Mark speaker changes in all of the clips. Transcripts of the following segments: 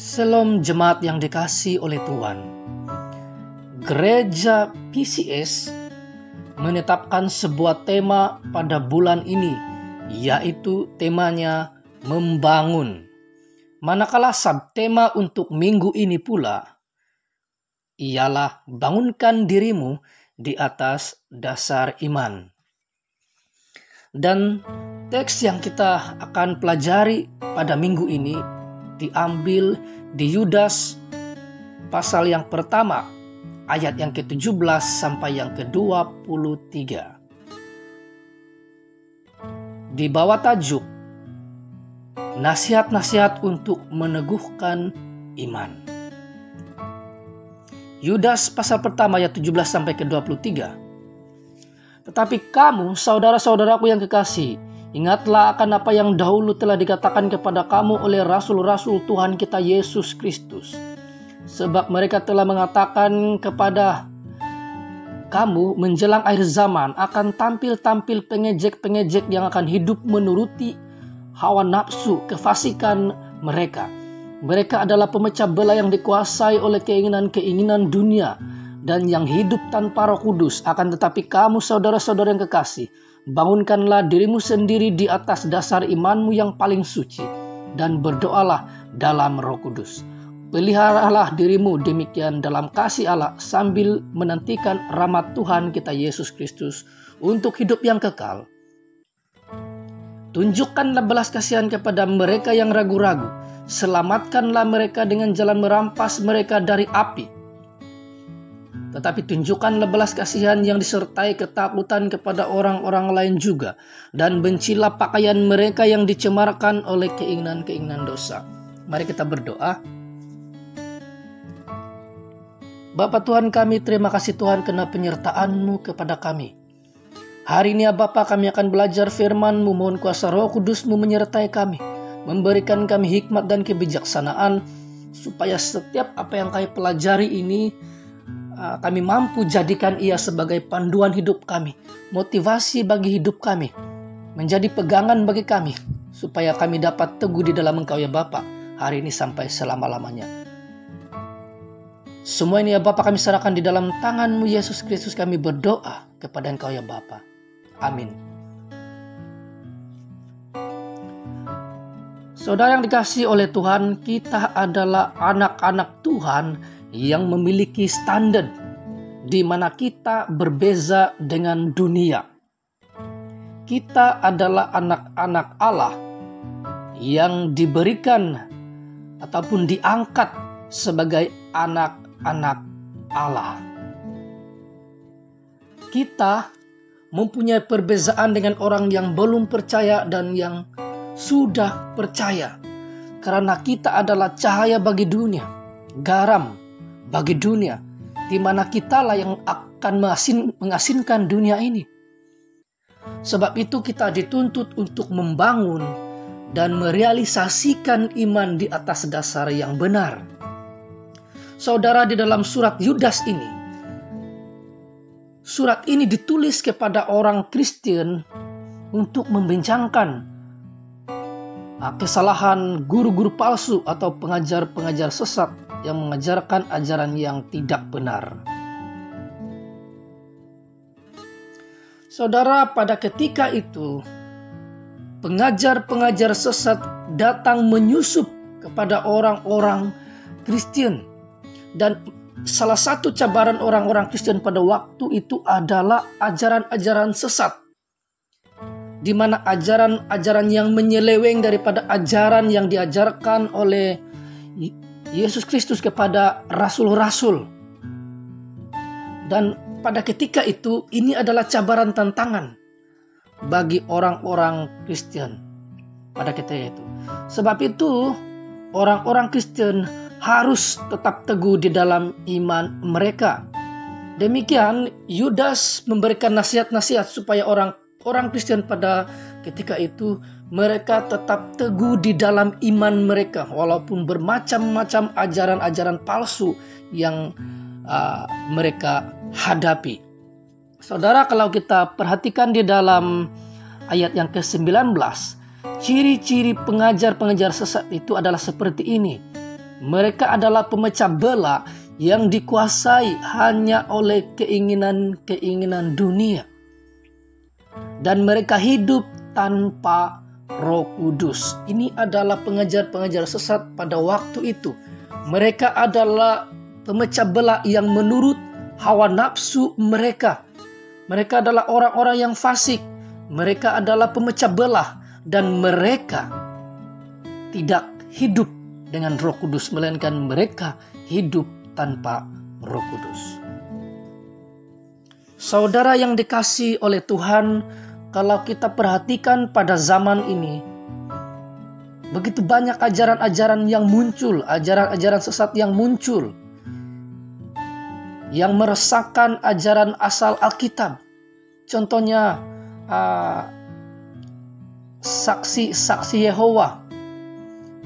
Speaker 1: Shalom jemaat yang dikasihi oleh Tuhan. Gereja PCS menetapkan sebuah tema pada bulan ini, yaitu temanya membangun. Manakala subtema untuk minggu ini pula ialah bangunkan dirimu di atas dasar iman. Dan teks yang kita akan pelajari pada minggu ini diambil di Yudas pasal yang pertama, ayat yang ke-17 sampai yang ke-23. Di bawah tajuk nasihat-nasihat untuk meneguhkan iman. Yudas pasal pertama ayat 17 sampai ke-23. Tetapi kamu, saudara-saudaraku yang kekasih, ingatlah akan apa yang dahulu telah dikatakan kepada kamu oleh rasul-rasul Tuhan kita Yesus Kristus. Sebab mereka telah mengatakan kepada kamu menjelang akhir zaman akan tampil-tampil pengejek-pengejek yang akan hidup menuruti hawa nafsu kefasikan mereka. Mereka adalah pemecah belah yang dikuasai oleh keinginan-keinginan dunia dan yang hidup tanpa Roh Kudus. Akan tetapi kamu, saudara-saudara yang kekasih, bangunkanlah dirimu sendiri di atas dasar imanmu yang paling suci dan berdoalah dalam Roh Kudus. Peliharalah dirimu demikian dalam kasih Allah sambil menantikan rahmat Tuhan kita Yesus Kristus untuk hidup yang kekal. Tunjukkanlah belas kasihan kepada mereka yang ragu-ragu. Selamatkanlah mereka dengan jalan merampas mereka dari api. Tetapi tunjukkanlah belas kasihan yang disertai ketakutan kepada orang-orang lain juga. Dan bencilah pakaian mereka yang dicemarkan oleh keinginan-keinginan dosa. Mari kita berdoa. Bapa Tuhan kami, terima kasih Tuhan karena penyertaan-Mu kepada kami. Hari ini ya Bapa, kami akan belajar firman-Mu. Mohon kuasa Roh Kudus-Mu menyertai kami. Memberikan kami hikmat dan kebijaksanaan. Supaya setiap apa yang kami pelajari ini kami mampu jadikan ia sebagai panduan hidup kami, motivasi bagi hidup kami, menjadi pegangan bagi kami, supaya kami dapat teguh di dalam Engkau ya Bapa, hari ini sampai selama-lamanya. Semua ini ya Bapa kami serahkan di dalam tangan-Mu Yesus Kristus, kami berdoa kepada Engkau ya Bapa. Amin. Saudara yang dikasihi oleh Tuhan, kita adalah anak-anak Tuhan yang memiliki standar di mana kita berbeza dengan dunia. Kita adalah anak-anak Allah yang diberikan ataupun diangkat sebagai anak-anak Allah. Kita mempunyai perbezaan dengan orang yang belum percaya dan yang sudah percaya, karena kita adalah cahaya bagi dunia, garam bagi dunia, di mana kitalah yang akan mengasinkan dunia ini. Sebab itu kita dituntut untuk membangun dan merealisasikan iman di atas dasar yang benar. Saudara, di dalam surat Yudas ini, surat ini ditulis kepada orang Kristen untuk membincangkan kesalahan guru-guru palsu atau pengajar-pengajar sesat yang mengajarkan ajaran yang tidak benar. Saudara, pada ketika itu pengajar-pengajar sesat datang menyusup kepada orang-orang Kristen, dan salah satu cabaran orang-orang Kristen pada waktu itu adalah ajaran-ajaran sesat, di mana ajaran-ajaran yang menyeleweng daripada ajaran yang diajarkan oleh Yesus Kristus kepada rasul-rasul. Dan pada ketika itu, ini adalah cabaran tantangan bagi orang-orang Kristen pada ketika itu. Sebab itu, orang-orang Kristen harus tetap teguh di dalam iman mereka. Demikian, Yudas memberikan nasihat-nasihat supaya orang Kristen pada ketika itu mereka tetap teguh di dalam iman mereka walaupun bermacam-macam ajaran-ajaran palsu yang mereka hadapi. Saudara, kalau kita perhatikan di dalam ayat yang ke-19, ciri-ciri pengajar-pengajar sesat itu adalah seperti ini. Mereka adalah pemecah belah yang dikuasai hanya oleh keinginan-keinginan dunia. Dan mereka hidup tanpa Roh Kudus. Ini adalah pengajar-pengajar sesat pada waktu itu. Mereka adalah pemecah belah yang menurut hawa nafsu mereka. Mereka adalah orang-orang yang fasik. Mereka adalah pemecah belah. Dan mereka tidak hidup dengan Roh Kudus, melainkan mereka hidup tanpa Roh Kudus. Saudara yang dikasihi oleh Tuhan, kalau kita perhatikan pada zaman ini, begitu banyak ajaran-ajaran yang muncul, ajaran-ajaran sesat yang muncul, yang meresahkan ajaran asal Alkitab. Contohnya saksi Yehova,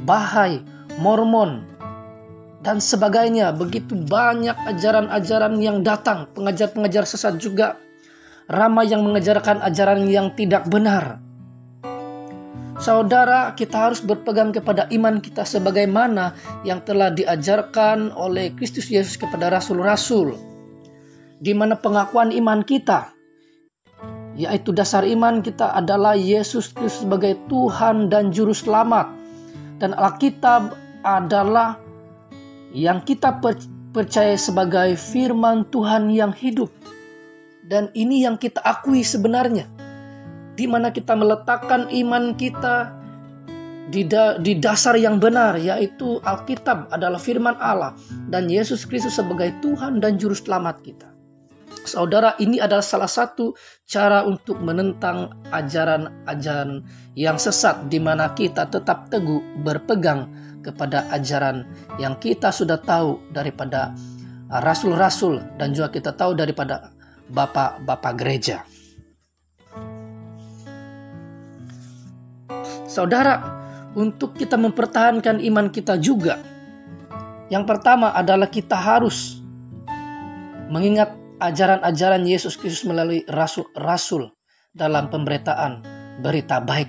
Speaker 1: Bahai, Mormon, dan sebagainya. Begitu banyak ajaran-ajaran yang datang. Pengajar-pengajar sesat juga ramai yang mengajarkan ajaran yang tidak benar. Saudara, kita harus berpegang kepada iman kita sebagaimana yang telah diajarkan oleh Kristus Yesus kepada rasul-rasul, di mana pengakuan iman kita, yaitu dasar iman kita adalah Yesus Kristus sebagai Tuhan dan Juru Selamat. Dan Alkitab adalah yang kita percaya sebagai firman Tuhan yang hidup. Dan ini yang kita akui sebenarnya, di mana kita meletakkan iman kita di dasar yang benar, yaitu Alkitab adalah firman Allah dan Yesus Kristus sebagai Tuhan dan Juru Selamat kita. Saudara, ini adalah salah satu cara untuk menentang ajaran-ajaran yang sesat, di mana kita tetap teguh berpegang kepada ajaran yang kita sudah tahu daripada rasul-rasul dan juga kita tahu daripada bapak-bapak gereja. Saudara, untuk kita mempertahankan iman kita juga, yang pertama adalah kita harus mengingat ajaran-ajaran Yesus Kristus melalui rasul-rasul dalam pemberitaan berita baik.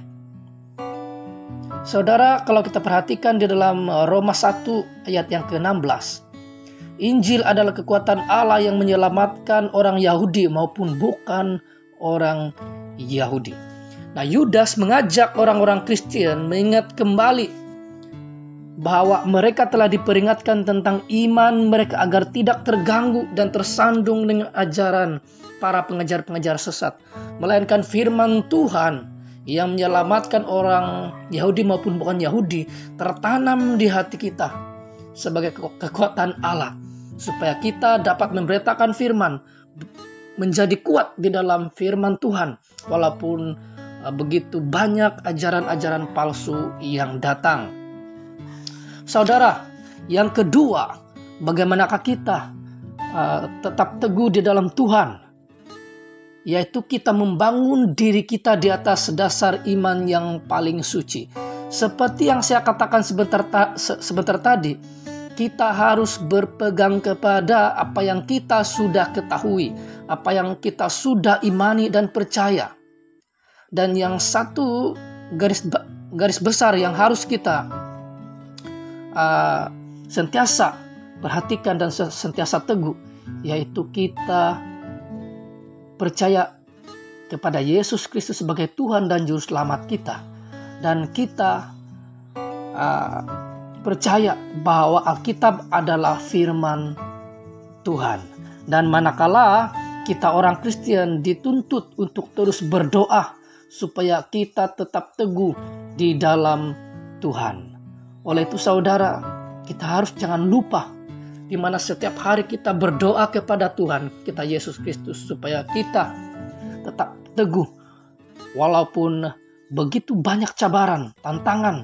Speaker 1: Saudara, kalau kita perhatikan di dalam Roma 1 ayat yang ke-16, Injil adalah kekuatan Allah yang menyelamatkan orang Yahudi maupun bukan orang Yahudi. Nah, Yudas mengajak orang-orang Kristen mengingat kembali bahwa mereka telah diperingatkan tentang iman mereka agar tidak terganggu dan tersandung dengan ajaran para pengajar-pengajar sesat, melainkan firman Tuhan yang menyelamatkan orang Yahudi maupun bukan Yahudi tertanam di hati kita sebagai kekuatan Allah, supaya kita dapat memberitakan firman, menjadi kuat di dalam firman Tuhan walaupun begitu banyak ajaran-ajaran palsu yang datang. Saudara, yang kedua, bagaimanakah kita tetap teguh di dalam Tuhan? Yaitu kita membangun diri kita di atas dasar iman yang paling suci. Seperti yang saya katakan sebentar tadi, kita harus berpegang kepada apa yang kita sudah ketahui, apa yang kita sudah imani dan percaya. Dan yang satu garis besar yang harus kita sentiasa perhatikan dan sentiasa teguh, yaitu kita percaya kepada Yesus Kristus sebagai Tuhan dan Juru Selamat kita, dan kita percaya bahwa Alkitab adalah firman Tuhan. Dan manakala kita orang Kristen dituntut untuk terus berdoa supaya kita tetap teguh di dalam Tuhan. Oleh itu saudara, kita harus jangan lupa di mana setiap hari kita berdoa kepada Tuhan kita Yesus Kristus supaya kita tetap teguh walaupun begitu banyak cabaran, tantangan,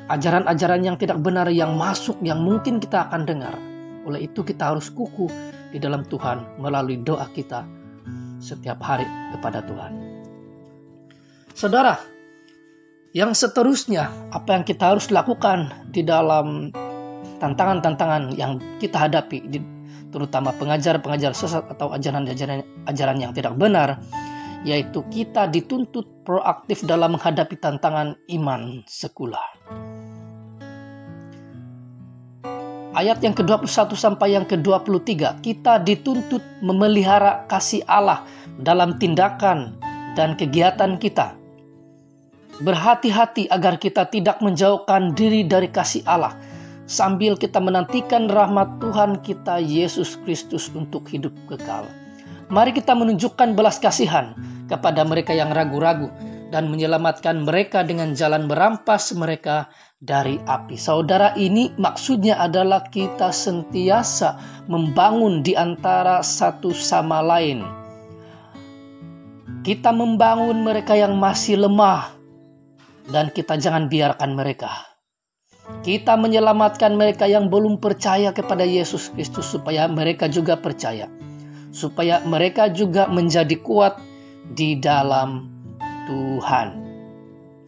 Speaker 1: ajaran-ajaran yang tidak benar yang masuk yang mungkin kita akan dengar. Oleh itu kita harus kukuh di dalam Tuhan melalui doa kita setiap hari kepada Tuhan. Saudara, yang seterusnya, apa yang kita harus lakukan di dalam tantangan-tantangan yang kita hadapi, terutama pengajar-pengajar sesat atau ajaran yang tidak benar, yaitu kita dituntut proaktif dalam menghadapi tantangan iman sekular. ayat yang ke-21 sampai yang ke-23, kita dituntut memelihara kasih Allah dalam tindakan dan kegiatan kita. Berhati-hati agar kita tidak menjauhkan diri dari kasih Allah, sambil kita menantikan rahmat Tuhan kita Yesus Kristus untuk hidup kekal. Mari kita menunjukkan belas kasihan kepada mereka yang ragu-ragu dan menyelamatkan mereka dengan jalan merampas mereka dari api. Saudara, ini maksudnya adalah kita sentiasa membangun di antara satu sama lain. Kita membangun mereka yang masih lemah, dan kita jangan biarkan mereka. Kita menyelamatkan mereka yang belum percaya kepada Yesus Kristus supaya mereka juga percaya, supaya mereka juga menjadi kuat di dalam Tuhan.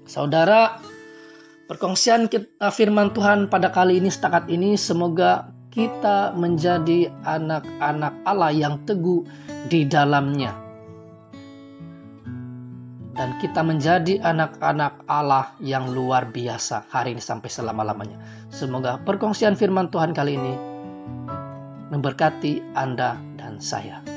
Speaker 1: Saudara, perkongsian firman Tuhan pada kali ini setakat ini, semoga kita menjadi anak-anak Allah yang teguh di dalamnya, dan kita menjadi anak-anak Allah yang luar biasa hari ini sampai selama-lamanya. Semoga perkongsian firman Tuhan kali ini memberkati Anda dan saya.